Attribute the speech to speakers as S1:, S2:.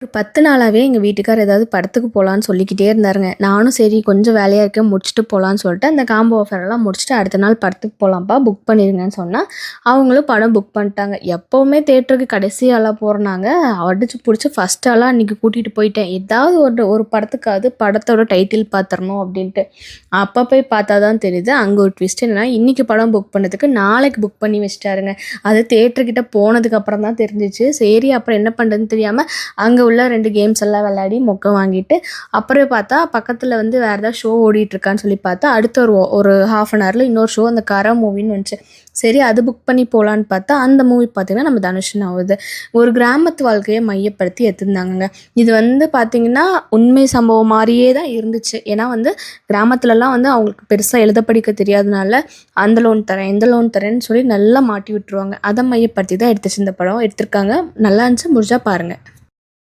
S1: ஒரு 10 நாளாவே எங்க வீட்டுக்காரர் ஏதாவது படத்துக்கு போலான்னு சொல்லிக்கிட்டே இருந்தாருங்க. நானும் சரி கொஞ்சம் வேலையா இருக்கேன் முடிச்சுட்டு போலான்னு சொல்லிட்டு, அந்த காம்போ ஆஃபர்லாம் முடிச்சுட்டு அடுத்த நாள் படத்துக்கு போலாம்ப்பா புக் பண்ணிருங்கன்னு சொன்னா, அவங்களும் படம் புக் பண்ணிட்டாங்க. எப்பவுமே தியேட்டருக்கு கடைசி ஆளா போறனாங்க, அடிச்சு புடிச்சு ஃபர்ஸ்ட் ஆளா அன்னைக்கு கூட்டிட்டு போயிட்டேன். ஏதாவது ஒரு ஒரு படத்துக்காவது படத்தோட டைட்டில் பார்த்துறணும் அப்படின்ட்டு. அப்ப போய் பார்த்தா தான் தெரியுது, அங்க ஒரு ட்விஸ்ட் என்னன்னா, இன்னைக்கு படம் புக் பண்ணதுக்கு நாளைக்கு புக் பண்ணி வச்சுட்டாருங்க. அது தியேட்டர் கிட்ட போனதுக்கு அப்புறம் தான் தெரிஞ்சுச்சு. சரி அப்புறம் என்ன பண்றதுன்னு தெரியாம அங்கே உள்ள 2 கேம்ஸ் எல்லாம் விளையாடி மொக்க வாங்கிட்டு அப்புறம் பார்த்தா பக்கத்தில் வந்து வேறு ஏதாவது ஷோ ஓடிட்டுருக்கான்னு சொல்லி பார்த்தா அடுத்த ஒரு ஹாஃப் அன் ஹவரில் இன்னொரு ஷோ அந்த கரா மூவின்னு வந்துச்சு. சரி அது புக் பண்ணி போகலான்னு பார்த்தா அந்த மூவி பார்த்திங்கன்னா நம்ம தனுஷன் ஆகுது. ஒரு கிராமத்து வாழ்க்கையை மையப்படுத்தி எடுத்திருந்தாங்கங்க. இது வந்து பார்த்திங்கன்னா உண்மை சம்பவம் மாதிரியே தான் இருந்துச்சு. ஏன்னா வந்து கிராமத்துலலாம் வந்து அவங்களுக்கு பெருசாக எழுத படிக்க தெரியாதனால அந்த லோன் தரேன் இந்த லோன் தரேன்னு சொல்லி நல்லா மாட்டி விட்டுருவாங்க. அதை மையப்படுத்தி தான் எடுத்துச்சு இந்த படம் எடுத்திருக்காங்க. நல்லா இருந்துச்சு, முடிஞ்சா பாருங்கள்.